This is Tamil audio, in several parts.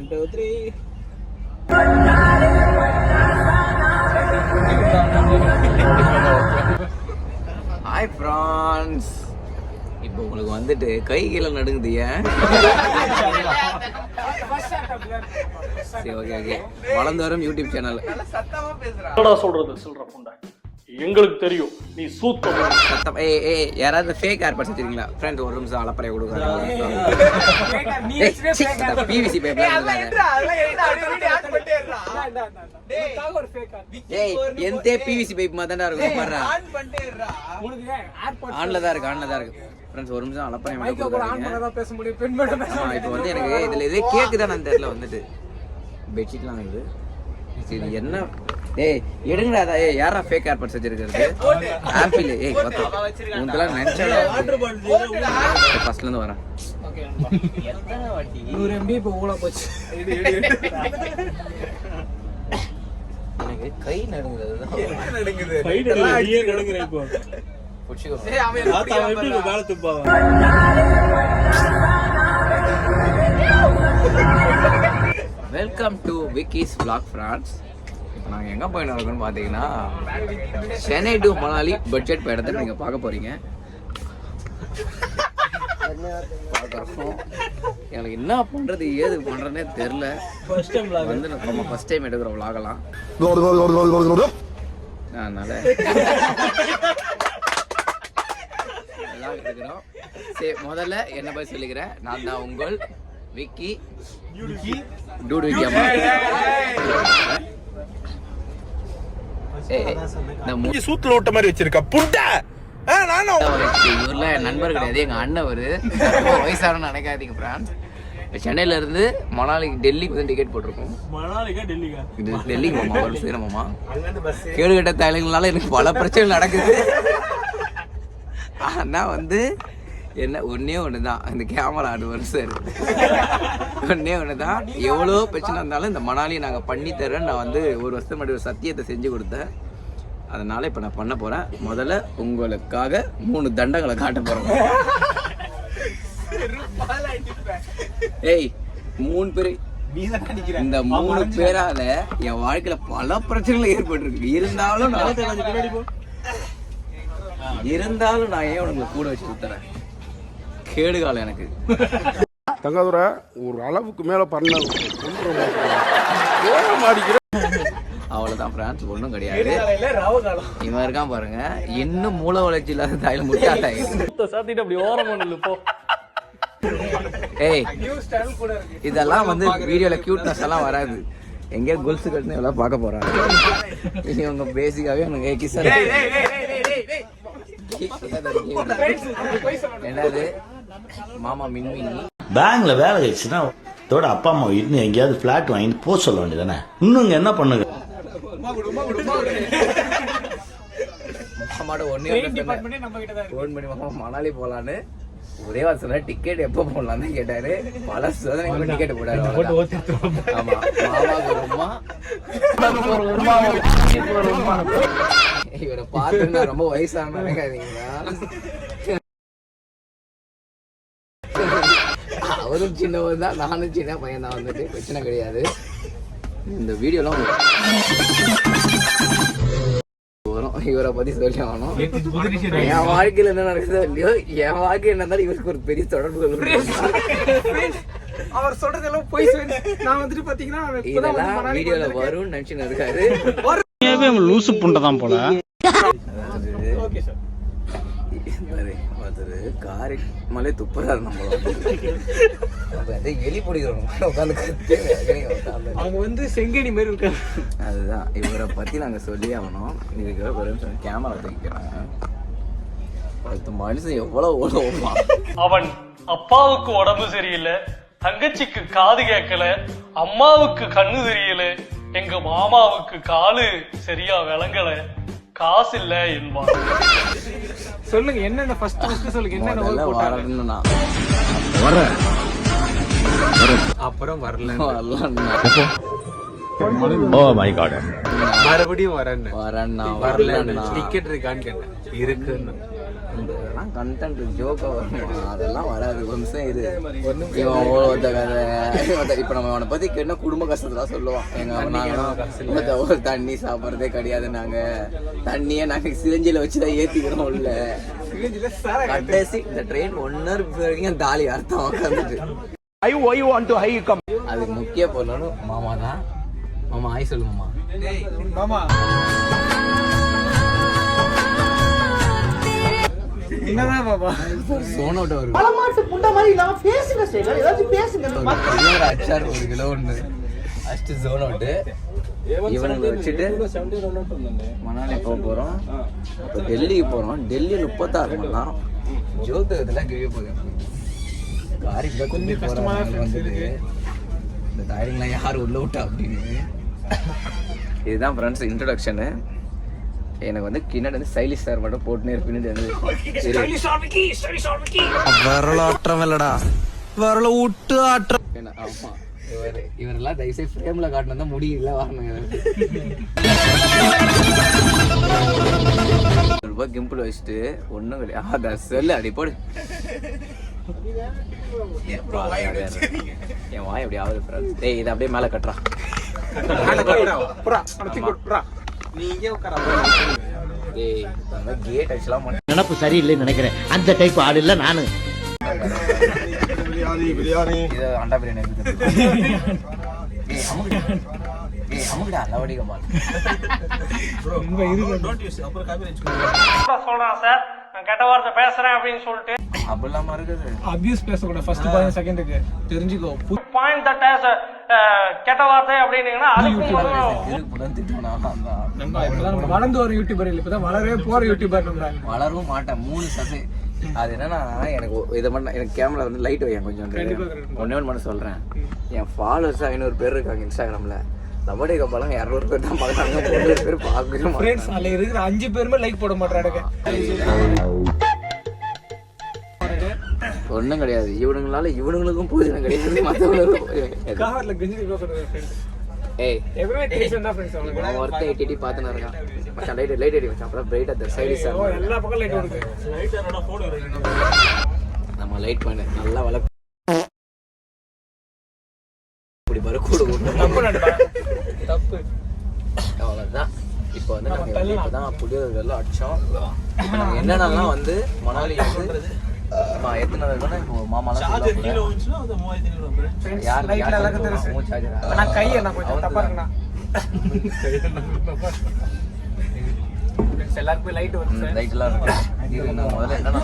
1 2 3. Hi France. இப்போ உங்களுக்கு வந்துட்டு கை கீழே நடுங்குது. ஏன்? சரி, ஓகே ஓகே. வளர்ந்து வரும் யூடியூப் சேனல். சொல்றது சொல்ற புண்டை எங்களுக்கு தெரியும் நீ சூத்தம் சத்தம். யாராவது ஃபேக் ஏர் பட்ஸ் வச்சிருக்கீங்களா ஃப்ரெண்ட்? ஒரு நிமிஷம் அலப்பறைய கொடுக்குறாங்க. பிவிசி பைப்ல எந்த பிவிசி பைப் மாதிரி தான் இருக்கும். ஆன்ல தான் இருக்கு ஃப்ரெண்ட்ஸ். ஒரு நிமிஷம் அலப்பறைய கொடுக்குறாங்க. இப்போ வந்து எனக்கு இதுல இதே கேக்குதான் அந்த இடத்துல வந்துட்டு பெட்ஷீட்லாம் இருக்குது. சரி என்ன எடுங்கடா. யாரா ஃபேக் ஏர்பட்ஸ் வச்சிருக்கிறது? ஆப்பிள். உனக்கெல்லாம் நினைச்சாலும் ஃபர்ஸ்ட்ல இருந்து வரேன். எனக்கு கை நடுங்குது. Welcome to Vicky's vlog France. இப்போ நாங்கள் எங்கே போயின்னு இருக்கோம்னு பார்த்தீங்கன்னா சென்னை டு மணாலி பட்ஜெட் பயணத்தை நீங்கள் பார்க்க போகிறீங்க. எனக்கு என்ன பண்ணுறது ஏது பண்ணுறதுனே தெரில. வந்து நம்ம ஃபஸ்ட் டைம் எடுக்கிற விளாகலாம். அதனால் எடுக்கிறோம். சரி, முதல்ல என்ன போய் சொல்லிக்கிறேன். நான் தான் உங்கள் விக்கி டூடு விக்கியாமா. சூத்துல விட்ட மாதிரி வச்சிருக்க புண்டை. இவர்லாம் என் நண்பர் கிடையாது, எங்க அண்ணன். ஒரு வயசான நினைக்காதீங்க ஃப்ரான்ஸ். சென்னையில இருந்து மணாலிக்கு டெல்லிக்கு வந்து டிக்கெட் போட்டிருக்கோம். டெல்லிக்கு மாமா வரும் சீரமாமா. கேடு கட்ட தலைங்களால எனக்கு பல பிரச்சனை நடக்குது. ஆனா வந்து என்ன ஒன்னே ஒண்ணுதான், இந்த கேமரா ஆடு சார். ஒன்னே ஒண்ணுதான், எவ்வளோ பிரச்சனை இருந்தாலும் இந்த மணாலியை நாங்கள் பண்ணி தரேன். நான் வந்து ஒரு வருஷம் முன்னாடி ஒரு சத்தியத்தை செஞ்சு கொடுத்தேன். அதனால இப்போ நான் பண்ண போறேன். முதல்ல உங்களுக்காக 3 தண்டங்களை காட்ட போறேன். 3 பேர். இந்த 3 பேரால என் வாழ்க்கையில பல பிரச்சனைகள் ஏற்பட்டிருக்கு. இருந்தாலும் நான் ஏன் உனக்கு கூட வச்சு கொடுத்துறேன். கேடுகாலம் எனக்கு. தங்காதுரை ஒரு அளவுக்கு மேல பண்ண அவ்வளவுதான் ஃப்ரான்ஸ். ஒன்றும் கிடையாது. இவன் இருக்கான் பாருங்க, இன்னும் மூல வளர்ச்சி இல்லாத தாயில இதெல்லாம் வந்து வீடியோல கியூட்னஸ் எல்லாம் வராது. எங்கேயோ குல்ஸ் கட்டுன்னு எல்லாம் பார்க்க போறாங்க. இவங்க பேசிக்காவே என்னது மாமா மின்மினி பேங்க்ல வேலை கிடைச்சுன்னா இதோட அப்பா அம்மா இன்னும் எங்கேயாவது பிளாட் வாங்கிட்டு போக சொல்ல வேண்டியதானே. இன்னும் என்ன பண்ணுங்க. மாமாட ஃபோன் பண்ணி மாமா மணாலி போலான்னு ஒரே வாசல டிக்கெட் எப்போ போடலான்னு கேட்டாரு. பல சோதனை டிக்கெட் போட்டாரு. ஆமா, மாமா இவரை பார்த்துன்னா ரொம்ப வயசான நினைக்காதீங்களா. அவரும் சின்னவர் தான், நானும் சின்ன பையன் தான். வந்துட்டு பிரச்சனை கிடையாது. இந்த வீடியோலாம் வரும். இவரை பத்தி சொல்லி ஆகணும். என் வாழ்க்கையில என்ன நடக்குதோ இல்லையோ, என் வாழ்க்கை என்ன இருந்தாலும் இவருக்கு ஒரு பெரிய தொடர்புகள். அவர் சொல்றதெல்லாம் போய் நான் வந்துட்டு பாத்தீங்கன்னா வீடியோல வரும்னு நினைச்சுன்னு இருக்காரு. லூசு புண்டதான் போல. காரி மலை துப்புறாரு. நம்ம எலி பிடிக்கிறோம் அவங்க வந்து செங்கடி மாதிரி இருக்காங்க. அதுதான் இவரை பத்தி நாங்க சொல்லி ஆகணும். இதுக்கு கேமரா தூக்கிறாங்க. மனுஷன் எவ்வளவு ஓடுவோமா. அவன் அப்பாவுக்கு உடம்பு சரியில்லை, தங்கச்சிக்கு காது கேட்கல, அம்மாவுக்கு கண்ணு தெரியல, எங்க மாமாவுக்கு காலு சரியா விளங்கல, காசு இல்ல என்பான். சொல்லுங்க என்னென்ன ஃபர்ஸ்ட் சொல்லுங்க. என்னென்ன அப்புறம் வரல. Oh my god. மறுபடியும் வரேன். டிக்கெட் இருக்கான்னு கேட்டேன். இருக்குன்னு அதெல்லாம் கண்டென்ட் ஜோக்கா வரும், அதெல்லாம் வராது. ஒரு நிமிஷம் இது இவன் ஒருத்த கதை இப்போ நம்ம அவனை பற்றி கேட்டால் குடும்ப கஷ்டத்தெல்லாம் சொல்லுவான். நாங்கள் ஒரு தண்ணி சாப்பிட்றதே கிடையாது, நாங்கள் தண்ணியை நாங்கள் சிரிஞ்சில் வச்சு தான் ஏற்றிக்கிறோம் உள்ள. கடைசி இந்த ட்ரெயின் 1 hour வரைக்கும் தாலி அர்த்தம் உட்காந்துட்டு. அதுக்கு முக்கிய பொருளும் மாமா தான். மாமா ஆய் சொல்லு மாமா. மாமா என்னதான் பாபா சோன் அவுட் வரும். அச்சார் 1 கிலோ ஒன்று ஃபர்ஸ்ட் சோன் அவுட்டு. இவனுக்கு வச்சுட்டு மணாலி போக போகிறோம். இப்போ டெல்லிக்கு போகிறோம். டெல்லி 36 மணி நேரம் ஜோதிடத்தில் கிழிய போகிறேன். காரிக்கு கொஞ்சம் கஷ்டமாக வந்துட்டு இந்த டயரிங்லாம் யார் உள்ள விட்டா அப்படின்னு. இதுதான் ஃப்ரெண்ட்ஸ் இன்ட்ரடக்ஷனு. எனக்கு வந்து கிண்ணடி வந்து ஸ்டைலிஷ் சார் மட்டும் போட்டுனே பின்னாடி வந்து வரலாற்றம் இல்லடா வரல விட்டு ஆற்றம். ஆமா இவரெல்லாம் தயவுசெய்து ஃப்ரேம்ல காட்டினா தான் முடியல வரணுங்க. ரூபாய் கிம்பிள் வச்சுட்டு ஒன்றும் கிடையாது. சொல்லு அப்படி போடு. என் வாய் அப்படி ஆகுது ஃப்ரெண்ட்ஸ். டேய் இதை அப்படியே மேலே கட்டுறான். கேட் ஆக்சுவலாக நினப்பு சரியில்லைன்னு நினைக்கிறேன். அந்த டைப் ஆள் இல்லை நானு. இது அண்டா பிரியாணி அமுக்குடா லவடிகமா சொல்றான் சார் நான் கெட்ட வார்த்தை பேசுறேன் அப்படின்னு சொல்லிட்டு அப்படிலாமா இருக்குது. அபியூஸ் பேசக்கூடாது ஃபர்ஸ்ட் 15 செகண்டுக்கு தெரிஞ்சுக்கோ. பாயிண்ட் தட் ஆஸ் கெட்ட வார்த்தை அப்படின்னீங்கன்னா அதுக்கும் வளர்ந்து வர யூடியூபர் இல்லை, இப்பதான் வளரவே போற யூடியூபர். வளரவும் மாட்டேன். 3 சசை. அது என்னன்னா எனக்கு இதை மட்டும் எனக்கு கேமரா வந்து லைட் வையன் கொஞ்சம். ஒன்னே ஒன்று மட்டும் சொல்றேன். என் ஃபாலோவர்ஸ் 500 பேர் இருக்காங்க இன்ஸ்டாகிராம்ல. லபடி கப்பாலாம் 200 பேர் தான் பார்க்குறாங்க. 300 பேர் பார்க்கணும். அதுல இருக்கிற 5 பேருமே லைக் போட மாட்டாங்க. ஒன்றும் கிடையாது. இவனுங்களுக்கும் போதும் கிடையாது, மற்றவங்களுக்கும் கார்ல கெஞ்சி பேசுறேன். ஏய் எவரே டேஷன் தான் ஃப்ரெண்ட்ஸ். அவங்க அவன் ஒருத்தன் எட்டி பார்த்துன்னு இருக்கான். மச்சான் லைட் அடி மச்சான். அப்புறம் பிரைட் அந்த சைடு சார் எல்லா பக்கம் லைட் ஓடுது. நம்ம லைட் பண்ணு நல்லா வளர்ப்பு. இப்படி வரக்கூடாது. தப்பு அவ்வளோதான். இப்போ வந்து நாங்கள் இப்போதான் புதியவர்கள் அடித்தோம். நாங்கள் என்னென்னலாம் வந்து மணாலி வந்து எத்தனை இப்போ மாமாலாம் யார் கையை நான் கொஞ்சம் தப்பா இருக்கேன். எல்லாருக்கும் லைட் வந்து லைட்லாம் இருக்கு. இது முதல்ல என்னன்னா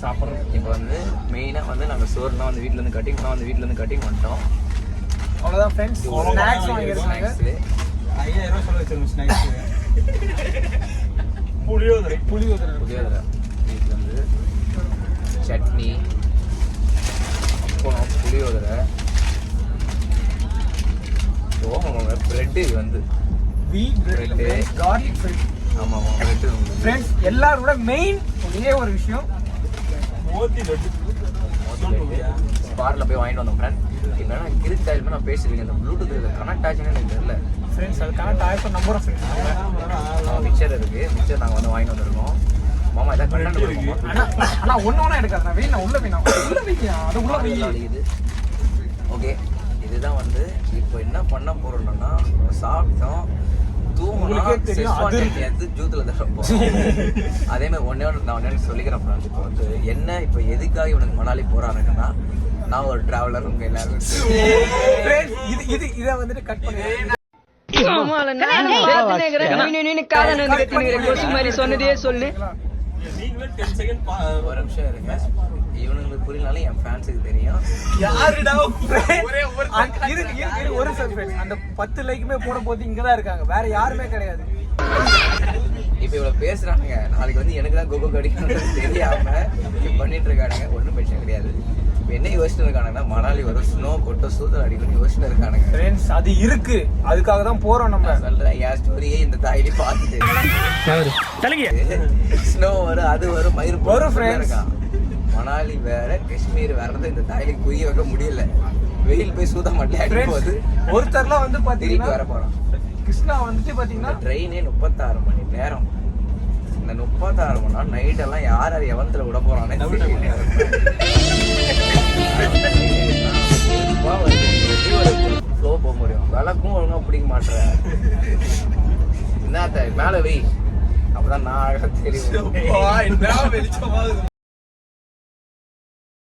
சாப்பிட்றோம். இப்போ வந்து மெயினாக வந்து நாங்கள் சோறுலாம் வந்து வீட்டிலேருந்து கட்டிங் பண்ணிட்டோம். அவ்வளோதான் ஃப்ரெண்ட்ஸ். ஸ்நாக்ஸ் வாங்கிருக்காங்க. 5000 ரூபாய் சொல்ல வச்சிருக்கோம் ஸ்நாக்ஸ். புளியோதரை வீட்டில் வந்து சட்னி, அப்பளம், புளியோதரை, பிரெட்டு. இது வந்து வீட் பிரெட், கார்லிக் பிரெட். ஆமாம் பிரெட்டு ஃப்ரெண்ட்ஸ். எல்லாரோட மெயின் ஒரே ஒரு விஷயம் ஸ்பாட்டில் போய் வாங்கிட்டு வந்தோம் ஃப்ரெண்ட். என்னன்னா கிரிக் டைலுமே நான் பேசியிருக்கேன். இந்த ப்ளூடூத் இதில் கனெக்ட் ஆச்சுன்னு எனக்கு தெரியல ஃப்ரெண்ட்ஸ். அது கனெக்ட் ஆயிடுச்சு நம்புறோம் ஃப்ரெண்ட்ஸ். மிக்சர் இருக்குது. நாங்கள் வந்து வாங்கிட்டு வந்திருக்கோம். மாமா இதான் கண்டென்ட் கொடுப்போம். ஆனால் ஒன்று எடுக்காது. நான் வேணும் உள்ள வைக்கணும். அது உள்ள வைக்குது. ஓகே இதுதான் வந்து இப்போ என்ன பண்ண போகிறோம்னா சாப்பிட்டோம் ஜூத்துல அதே மாதிரி ஒன்னே சொல்லிக்கிறேன் ஃப்ரெண்ட்ஸ். இப்போ வந்து என்ன இப்போ எதுக்காக இவனுக்கு மணாலி போறானுங்கன்னா நான் ஒரு டிராவலர் உங்க எல்லாரும் இதை வந்துட்டு கட் பண்ணி சொன்னதே சொல்லு. ஒரு நிமிஷம் இருங்க. இவனுங்களுக்கு புரியனாலும் என் ஃபேன்ஸுக்கு தெரியும். ஒரு அந்த 10 லைக்குமே போட போது இங்கதான் இருக்காங்க, வேற யாருமே கிடையாது. இப்ப இவ்வளவு பேசுறானுங்க. நாளைக்கு வந்து எனக்கு தான் கோகோ கிடைக்கணும் தெரியாம பண்ணிட்டு இருக்கானுங்க. ஒன்றும் பிரச்சனை கிடையாது. என்ன யோசிச்சு இருக்கானுங்கன்னா மணாலி வரும் ஸ்னோ கொட்ட சூத்தல் அடிக்கணும்னு யோசிச்சு இருக்கானுங்க. ஃப்ரெண்ட்ஸ் அது இருக்கு, அதுக்காக தான் போறோம். நம்ம சொல்றேன் என் ஸ்டோரியே இந்த தாயிலே பார்த்துட்டு ஸ்னோ வரும், அது வரும், மயிர் வரும். ஃப்ரெண்ட்ஸ் மணாலி வேற, காஷ்மீர் வேறது இந்த தாயிலுக்கு புரிய வைக்க முடியல. வெயில் போய் சூத மாட்டேன் போது ஒருத்தர்லாம் வந்து திருப்பி பாத்தீங்கன்னா வர போறோம். கிருஷ்ணா வந்துட்டு பாத்தீங்கன்னா ட்ரெயினே 36 மணி நேரம். இந்த 36 மணி நேரம் நைட் எல்லாம் யார் யார் எவனத்துல விட போறானே ஃப்ளோ போக முடியும். விளக்கும் ஒழுங்கா பிடிக்க மாட்டேன். என்னத்த மேல வை, அப்பதான் நான் அழகா தெரியும்.